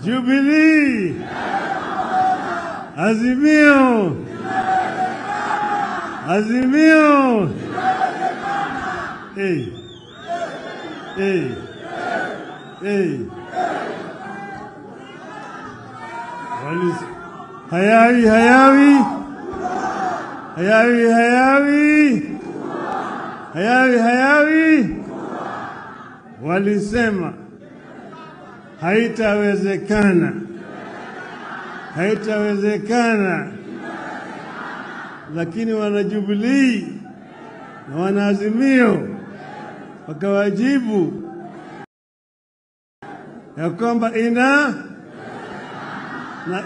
Jubilee, Azimio, Azimio. Hey, hey, hey. Hayawi, hayawi, hayawi, hayawi, hayawi, hayawi. Walisema haitawezekana, haitawezekana, lakini wana Jubilee na wana Azimio wakawajibu ya kwamba ina na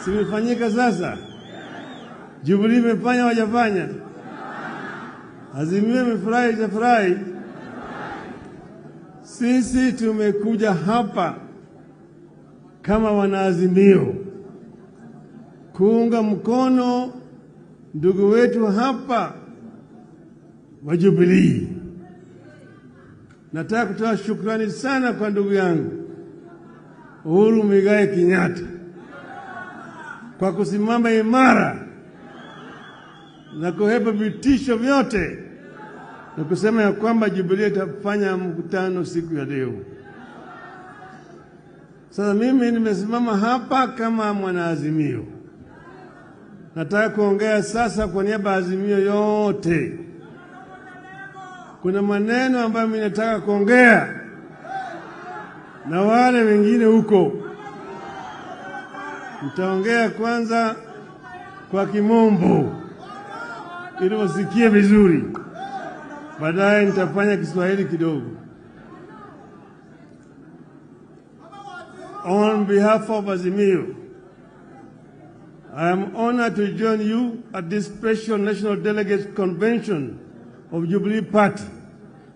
simefanyika sasa. Jubilee imefanya wajafanya, Azimio imefurahi hajafurahi. Sisi tumekuja hapa kama wanaazimio kuunga mkono ndugu wetu hapa wa Jubilee. Nataka kutoa shukrani sana kwa ndugu yangu Uhuru Muigai Kenyatta kwa kusimama imara na kuhepa vitisho vyote na kusema ya kwamba Jubilee itafanya mkutano siku ya leo. Sasa mimi nimesimama hapa kama mwanaazimio. Nataka kuongea sasa kwa niaba ya Azimio yote. Kuna maneno ambayo mimi nataka kuongea na wale wengine huko. Nitaongea kwanza kwa Kimombo ili wasikie vizuri. Baadaye nitafanya Kiswahili kidogo. On behalf of Azimio, I am honored to join you at this special National Delegates Convention of Jubilee Party,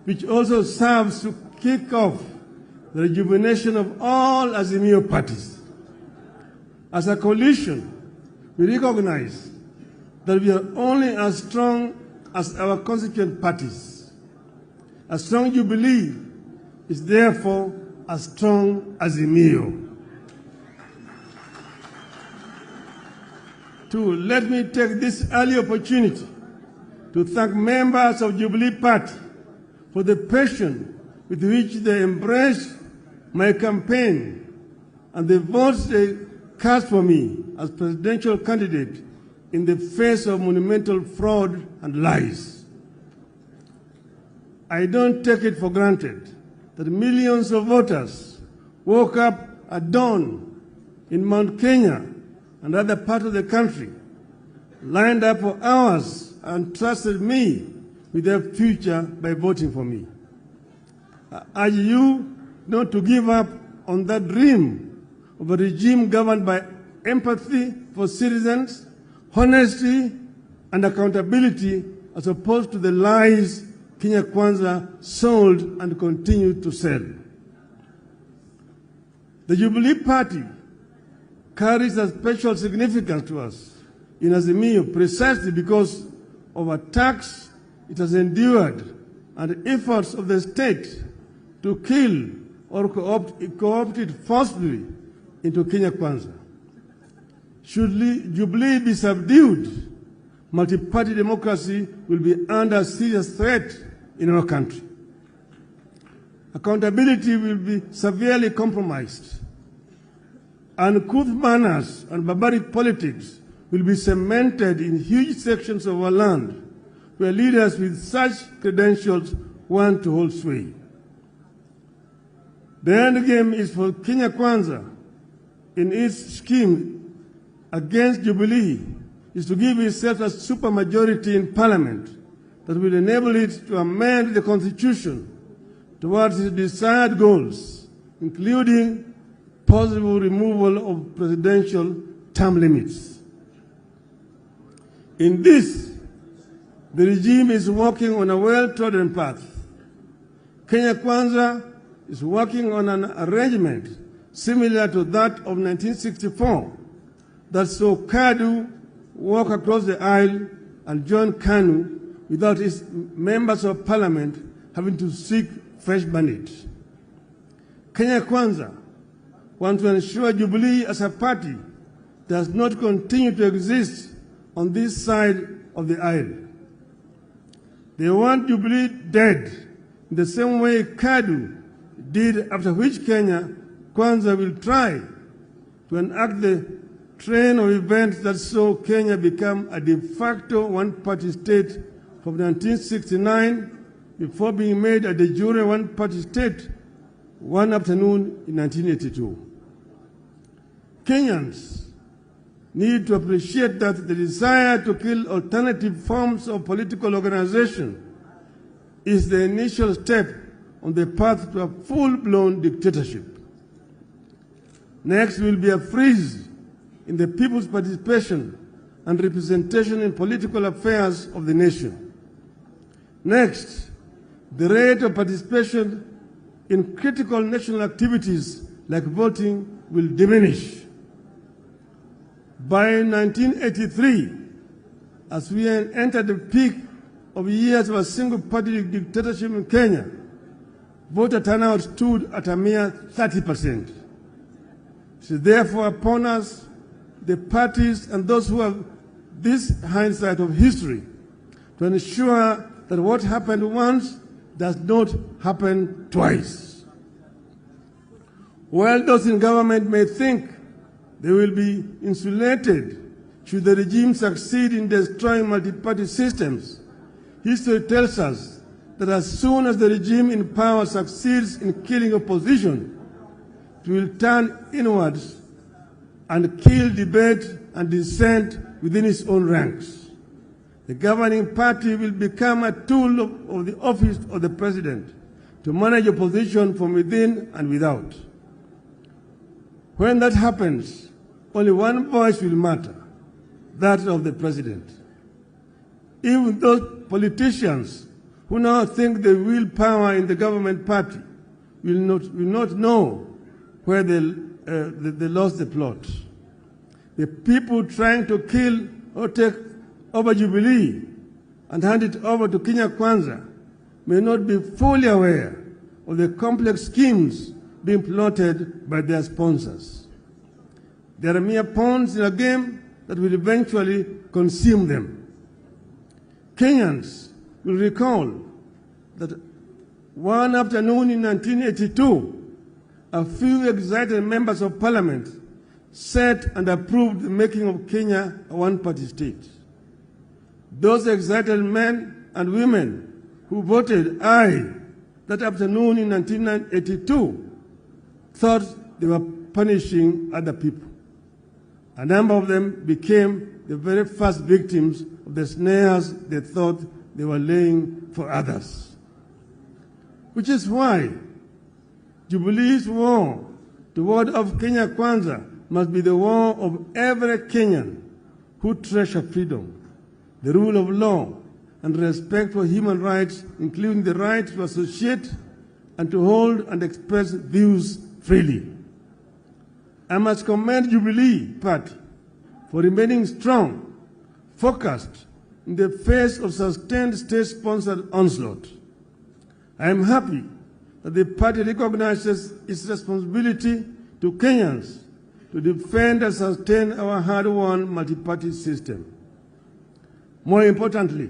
which also serves to kick off the rejuvenation of all Azimio parties. As a coalition, we recognize that we are only as strong as our constituent parties. A strong Jubilee is therefore a strong Azimio. Two, let me take this early opportunity to thank members of Jubilee Party for the passion with which they embraced my campaign and the votes they cast for me as presidential candidate in the face of monumental fraud and lies. I don't take it for granted that millions of voters woke up at dawn in Mount Kenya and other parts of the country, lined up for hours and trusted me with their future by voting for me. I urge you not to give up on that dream of a regime governed by empathy for citizens, honesty, and accountability, as opposed to the lies Kenya Kwanza sold and continued to sell. The Jubilee Party carries a special significance to us in Azimio precisely because of attacks it has endured and efforts of the state to kill or co-opt it forcibly into Kenya Kwanza. Should Jubilee be subdued, multi-party democracy will be under serious threat in our country. Accountability will be severely compromised. Uncouth manners and barbaric politics will be cemented in huge sections of our land where leaders with such credentials want to hold sway. The end game is for Kenya Kwanza in its scheme against Jubilee is to give itself a supermajority in Parliament that will enable it to amend the Constitution towards its desired goals, including possible removal of presidential term limits. In this, the regime is working on a well-trodden path. Kenya Kwanza is working on an arrangement similar to that of 1964 that saw KADU walk across the aisle and join KANU without its members of parliament having to seek fresh bandits. Kenya Kwanza want to ensure Jubilee as a party does not continue to exist on this side of the aisle. They want Jubilee dead in the same way KADU did, after which Kenya Kwanza will try to enact the train of events that saw Kenya become a de facto one-party state from 1969 before being made a de jure one-party state one afternoon in 1982. Kenyans need to appreciate that the desire to kill alternative forms of political organization is the initial step on the path to a full-blown dictatorship. Next will be a freeze in the people's participation and representation in political affairs of the nation. Next, the rate of participation in critical national activities like voting will diminish. By 1983, as we entered the peak of years of a single-party dictatorship in Kenya, voter turnout stood at a mere 30%. It is therefore upon us, the parties and those who have this hindsight of history, to ensure that what happened once does not happen twice. While those in government may think they will be insulated should the regime succeed in destroying multi-party systems, history tells us that as soon as the regime in power succeeds in killing opposition, it will turn inwards and kill debate and dissent within its own ranks. The governing party will become a tool of the office of the president to manage opposition from within and without. When that happens, only one voice will matter, that of the president. Even those politicians who now think they wield power in the government party will not know where they lost the plot. The people trying to kill or take over Jubilee and hand it over to Kenya Kwanza may not be fully aware of the complex schemes being plotted by their sponsors. They are mere pawns in a game that will eventually consume them. Kenyans will recall that one afternoon in 1982, a few excited members of parliament set and approved the making of Kenya a one-party state. Those excited men and women who voted aye that afternoon in 1982 thought they were punishing other people. A number of them became the very first victims of the snares they thought they were laying for others. Which is why Jubilee's war toward of Kenya Kwanza must be the war of every Kenyan who treasure freedom, the rule of law, and respect for human rights, including the right to associate and to hold and express views freely. I must commend Jubilee Party for remaining strong, focused in the face of sustained state-sponsored onslaught. I am happy that the party recognizes its responsibility to Kenyans to defend and sustain our hard-won multi-party system. More importantly,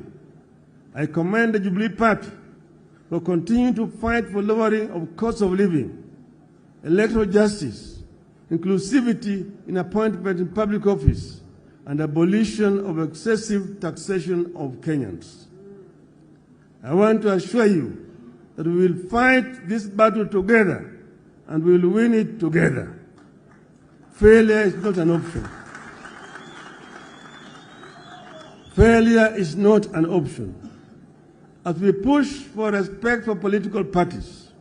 I commend the Jubilee Party for continuing to fight for lowering of cost of living, electoral justice, inclusivity in appointment in public office, and abolition of excessive taxation of Kenyans. I want to assure you that we will fight this battle together and we will win it together. Failure is not an option. Failure is not an option. As we push for respect for political parties,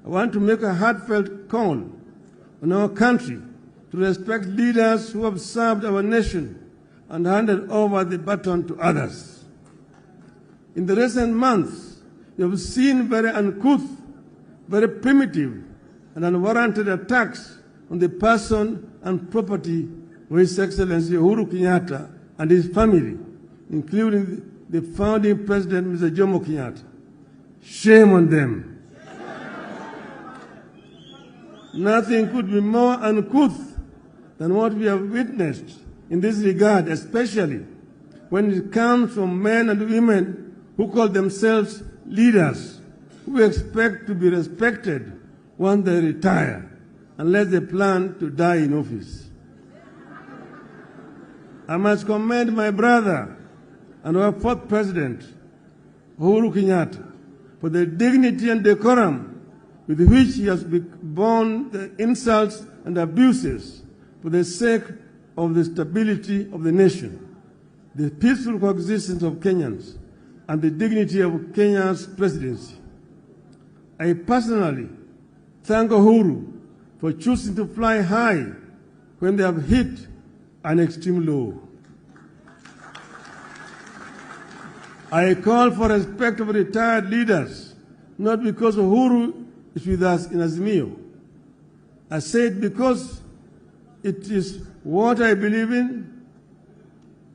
I want to make a heartfelt call on our country to respect leaders who have served our nation and handed over the baton to others. In the recent months, we have seen very uncouth, very primitive, and unwarranted attacks on the person and property of His Excellency Uhuru Kenyatta and his family, including the founding president, Mr. Jomo Kenyatta. Shame on them. nothing could be more uncouth than what we have witnessed in this regard, especially when it comes from men and women who call themselves leaders, who expect to be respected once they retire, unless they plan to die in office. I must commend my brother and our fourth president, Uhuru Kenyatta, for the dignity and decorum with which he has borne the insults and abuses for the sake of the stability of the nation, the peaceful coexistence of Kenyans, and the dignity of Kenya's presidency. I personally thank Uhuru for choosing to fly high when they have hit an extreme low. I call for respect of retired leaders, not because Uhuru is with us in Azimio. I say it because it is what I believe in.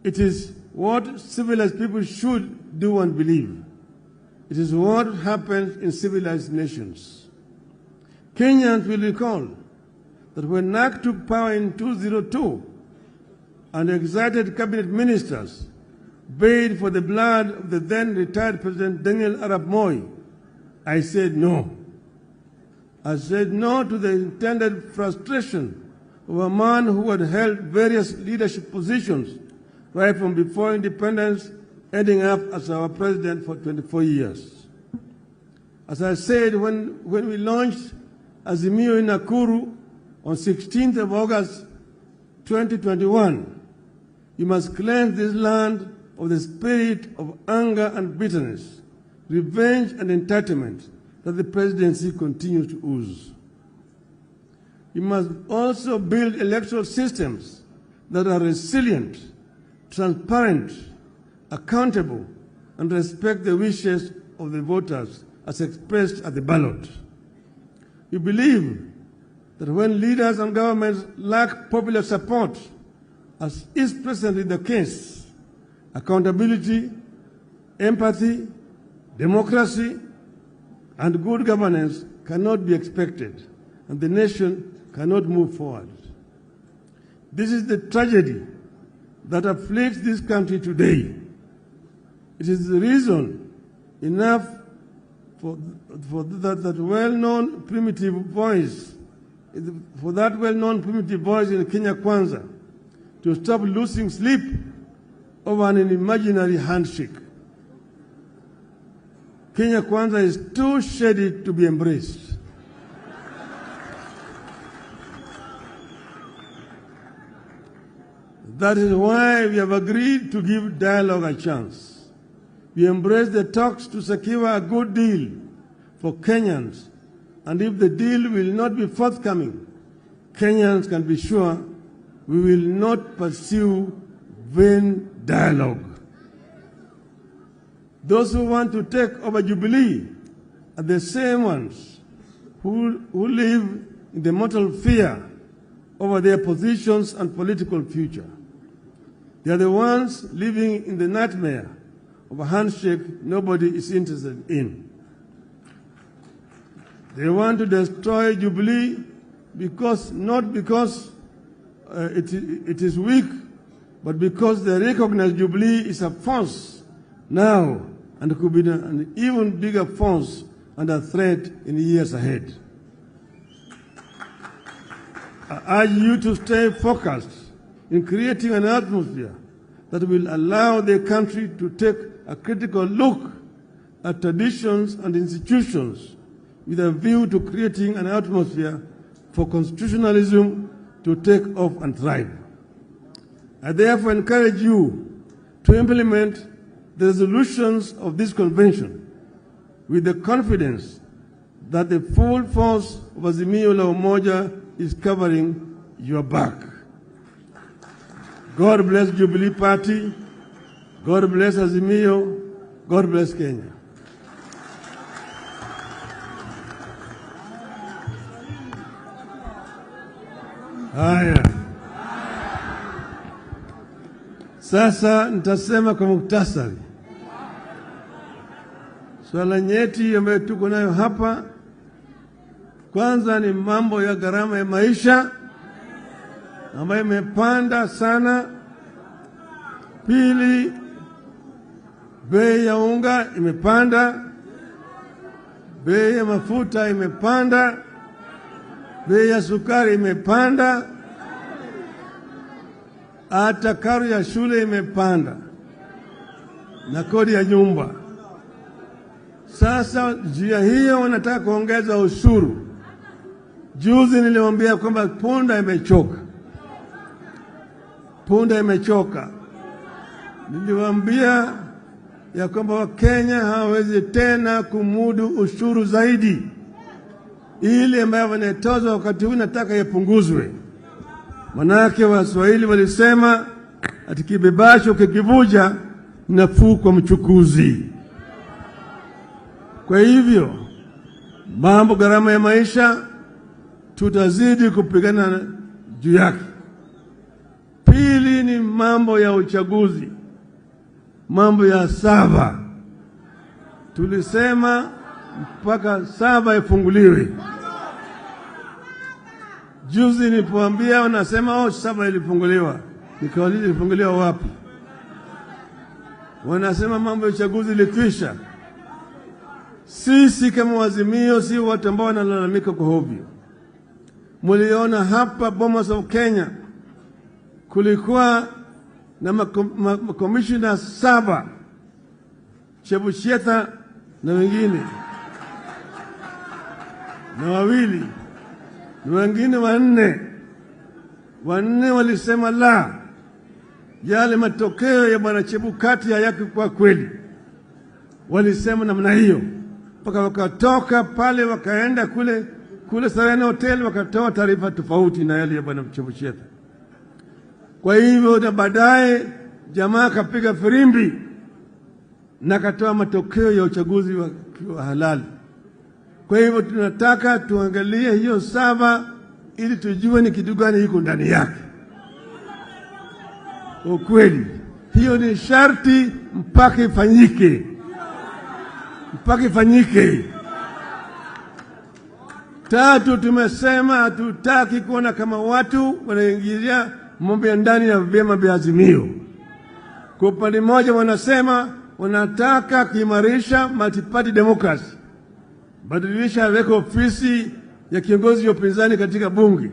It is what civilized people should do and believe. It is what happens in civilized nations. Kenyans will recall that when NAC took power in 2002 and excited cabinet ministers bayed for the blood of the then retired President Daniel Arap Moi, I said no. I said no to the intended frustration of a man who had held various leadership positions right from before independence, ending up as our president for 24 years. As I said when we launched Azimio in Nakuru on 16th of August 2021, you must cleanse this land of the spirit of anger and bitterness, revenge and entitlement that the presidency continues to ooze. You must also build electoral systems that are resilient, transparent, accountable, and respect the wishes of the voters as expressed at the ballot. We believe that when leaders and governments lack popular support, as is presently the case, accountability, empathy, democracy, and good governance cannot be expected, and the nation cannot move forward. This is the tragedy that afflicts this country today. It is the reason enough for that well-known primitive voice in Kenya Kwanza to stop losing sleep over an imaginary handshake. Kenya Kwanza is too shady to be embraced. That is why we have agreed to give dialogue a chance. We embrace the talks to secure a good deal for Kenyans, and if the deal will not be forthcoming, Kenyans can be sure we will not pursue vain dialogue. Those who want to take over Jubilee are the same ones who live in the mortal fear over their positions and political future. They are the ones living in the nightmare of a handshake nobody is interested in. They want to destroy Jubilee not because it is weak, but because they recognize Jubilee is a force now and could be an even bigger force and a threat in the years ahead. I urge you to stay focused in creating an atmosphere that will allow the country to take a critical look at traditions and institutions with a view to creating an atmosphere for constitutionalism to take off and thrive. I therefore encourage you to implement the resolutions of this convention with the confidence that the full force of Azimio la Umoja is covering your back. God bless Jubilee Party. God bless Azimio. God bless Kenya. Haya. Sasa nitasema kwa muktasari. Swala nyeti ambayo tuko nayo hapa Kwanza ni mambo ya gharama ya maisha ambayo imepanda sana. Pili, bei ya unga imepanda, bei ya mafuta imepanda, bei ya sukari imepanda, hata karo ya shule imepanda na kodi ya nyumba. Sasa njia hiyo wanataka kuongeza ushuru. Juzi niliwaambia kwamba punda imechoka. Punda imechoka. Niliwaambia ya kwamba Wakenya hawawezi tena kumudu ushuru zaidi. Ile ambayo wanatoza wakati huu nataka yapunguzwe. Manake Waswahili walisema ati kibebasho kikivuja nafuu kwa mchukuzi. Kwa hivyo mambo gharama ya maisha tutazidi kupigana juu yake. Pili ni mambo ya uchaguzi, mambo ya saba. Tulisema mpaka saba ifunguliwe. Juzi nilipoambia wanasema saba ilifunguliwa. Nikauliza ilifunguliwa wapi? Wanasema mambo ya uchaguzi ilikwisha. Sisi kama Wazimio si watu ambao wanalalamika kwa hovyo. Muliona hapa Bomas of Kenya kulikuwa na makomishina 7, Chebushetha na wengine na wawili na wengine 4. 4 walisema la, yale matokeo ya bwana Chebukati hayako kwa kweli. Walisema namna hiyo, mpaka wakatoka pale wakaenda kule Serena Hotel wakatoa taarifa tofauti na yale ya bwana Chebushetha. Kwa hivyo na baadaye jamaa kapiga firimbi na katoa matokeo ya uchaguzi wa halali. Kwa hivyo tunataka tuangalie hiyo saba ili tujue ni kitu gani iko ndani yake. Ukweli hiyo ni sharti mpaka ifanyike. Mpaka ifanyike. Tatu, tumesema hatutaki kuona kama watu wanaingilia mambo ya ndani ya vyama vya Azimio. Kwa upande mmoja wanasema wanataka kuimarisha multi-party democracy, badilisha weka ofisi ya kiongozi wa upinzani katika bunge.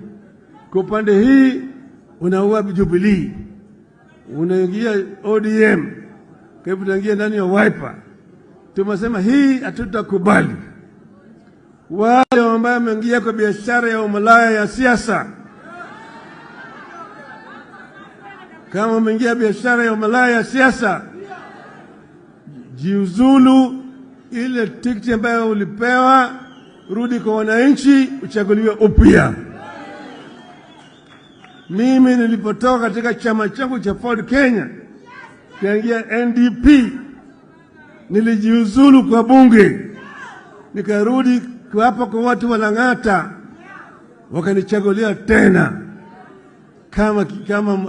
Kwa upande hii unaua Jubilee, unaingia ODM, kwa hivyo unaingia ndani ya Wiper. Tumesema hii hatutakubali. Wale ambao wameingia kwa biashara ya umalaya ya siasa, kama umeingia biashara ya umalaya ya siasa, jiuzulu. Ile tikiti ambayo ulipewa rudi kwa wananchi, uchaguliwe upya. Mimi nilipotoka katika chama changu cha Ford Kenya kaingia NDP, nilijiuzulu kwa bunge, nikarudi hapa kwa watu wa Lang'ata, wakanichagulia tena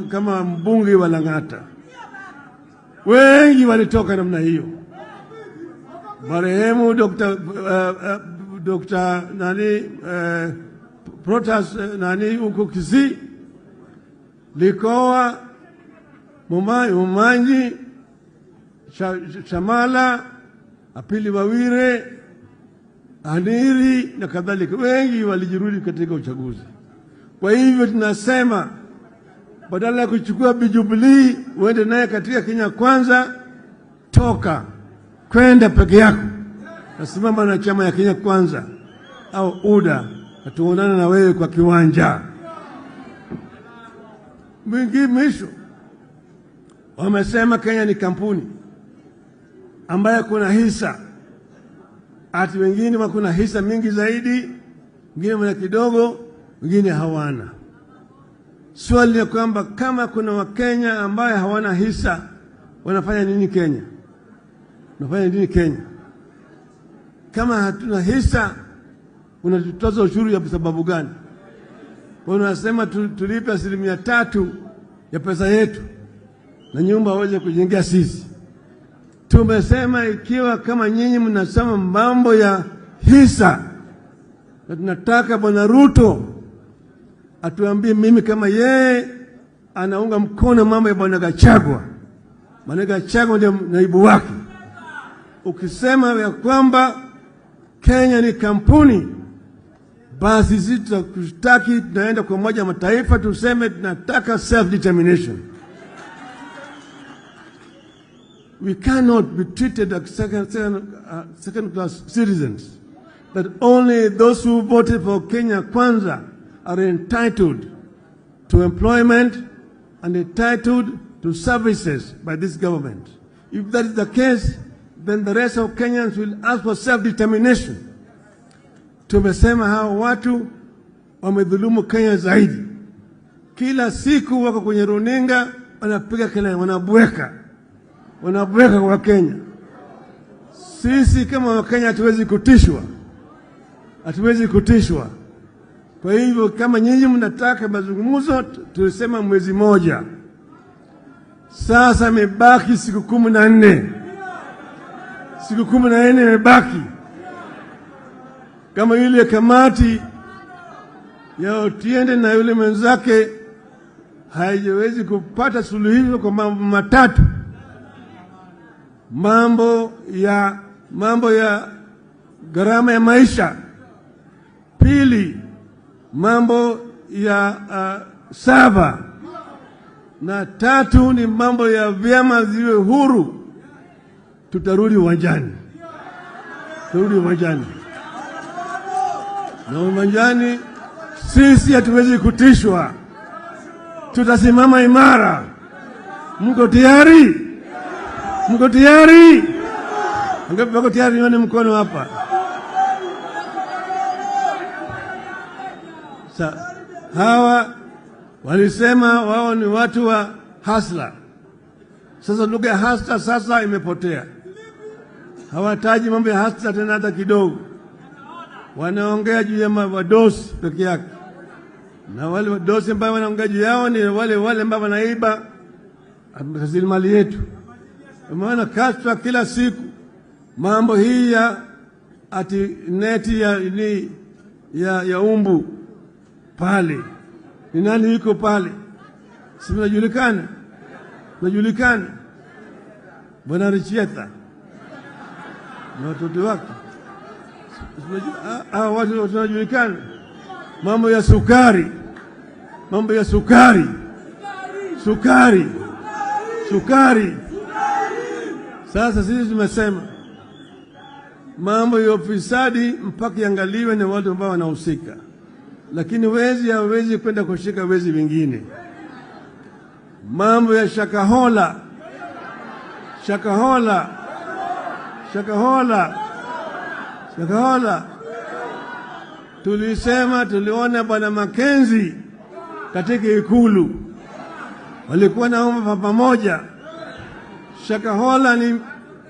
kama mbunge wa Lang'ata. Wengi walitoka namna hiyo. Marehemu Dr. Protas huko Kisii, Likoa, Umanyi, Shamala, Apili Wawire, Aniri na kadhalika. Wengi walijirudi katika uchaguzi. Kwa hivyo tunasema badala ya kuchukua Jubilee uende naye katika Kenya Kwanza, toka kwenda peke yako, nasimama na chama ya Kenya Kwanza au UDA, tuonane na wewe kwa kiwanja. Mwisho wamesema Kenya ni kampuni ambayo kuna hisa, ati wengine wakuna hisa mingi zaidi, wengine wana kidogo, wengine hawana. Swali ni kwamba kama kuna Wakenya ambaye hawana hisa, wanafanya nini Kenya? Unafanya nini Kenya? Kama hatuna hisa, unatutoza ushuru ya sababu gani? Unasema tulipe 3% ya pesa yetu na nyumba waweze kujengea sisi. Tumesema ikiwa kama nyinyi mnasema mambo ya hisa, Na tunataka Bwana Ruto atuambie mimi kama yeye anaunga mkono mambo ya Bwana Gachagua. Bwana Gachagua ndio naibu wake. Ukisema ya kwamba Kenya ni kampuni, basi sisi tutaki tunaenda kwa Umoja wa Mataifa tuseme tunataka self determination. We cannot be treated like second class citizens, that only those who voted for Kenya Kwanza are entitled to employment and entitled to services by this government. If that is the case, then the rest of Kenyans will ask for self-determination. Tumesema hao watu wamedhulumu Kenya zaidi. Kila siku wako kwenye runinga wanapiga kelele, wanabweka kwa Kenya. Sisi kama Wakenya hatuwezi kutishwa. Kwa hivyo kama nyinyi mnataka mazungumzo, tulisema mwezi moja. Sasa imebaki siku 14. Siku 14 imebaki. Kama yule kamati ya Otiende na yule mwenzake haiwezi kupata suluhisho kwa mambo matatu. Mambo ya gharama ya maisha. Pili, mambo ya sava. Na tatu ni mambo ya vyama ziwe huru. Tutarudi uwanjani. Na uwanjani sisi hatuwezi kutishwa. Tutasimama imara. Mko tayari? Angapi wako tayari? Nione mkono hapa. Hawa walisema wao ni watu wa hasla. Sasa lugha ya hasla sasa imepotea. Hawataji mambo ya hasla tena hata kidogo. Wanaongea juu ya wadosi peke yake. Na wale wadosi ambao wanaongea juu yao ni wale ambao wanaiba rasilimali yetu. Umeona kashfa kila siku. Mambo hii ya ati neti ya umbu pale. Ni nani yuko pale? Si mnajulikana? Bwana Richieta na watoto wake. Watu tunajulikana. Mambo ya sukari. Sasa sisi tumesema mambo ya ufisadi mpaka iangaliwe na watu ambao wanahusika. Lakini wezi hawezi kwenda kushika wezi wengine. Mambo ya Shakahola. Tuliona Bwana Makenzi katika Ikulu. Walikuwa naomba pamoja. Shakahola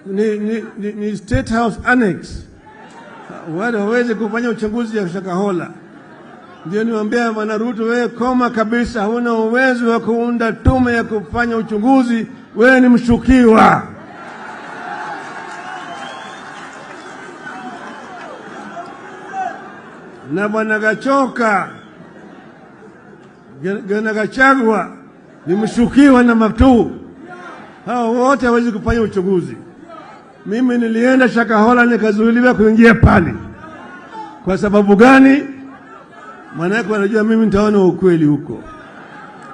ni State House Annex. Wale hawezi kufanya uchunguzi ya Shakahola. Ndio niwaambia Bwana Ruto, wewe koma kabisa, huna uwezo wa kuunda tume ya kufanya uchunguzi, wewe ni mshukiwa. Na Bwana Gachagua ni mshukiwa na matu. Hao wote hawezi kufanya uchunguzi. Mimi nilienda Shakahola nikazuiliwa kuingia pale. Kwa sababu gani? Maana wanajua mimi nitaona ukweli huko.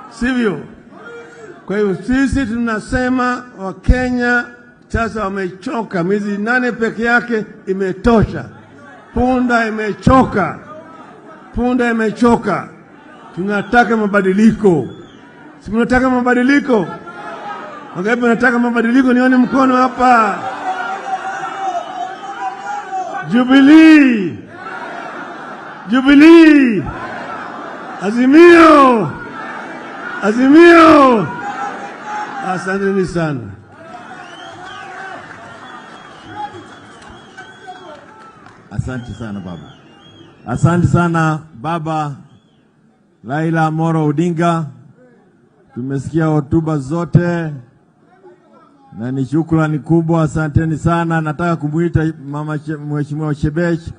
Sivyo? Kwa hiyo sisi tunasema Wakenya sasa wamechoka. Miezi 8 peke yake imetosha. Punda imechoka. Tunataka mabadiliko. Si mnataka mabadiliko? Wangapi wanataka mabadiliko? Nione mkono hapa. Jubilee. Azimio. Asanteni sana. Asante sana baba. Asante sana baba Raila Amollo Odinga. Tumesikia hotuba zote na ni shukrani kubwa. Asanteni sana. Nataka kumuita mama Mheshimiwa Shebesh.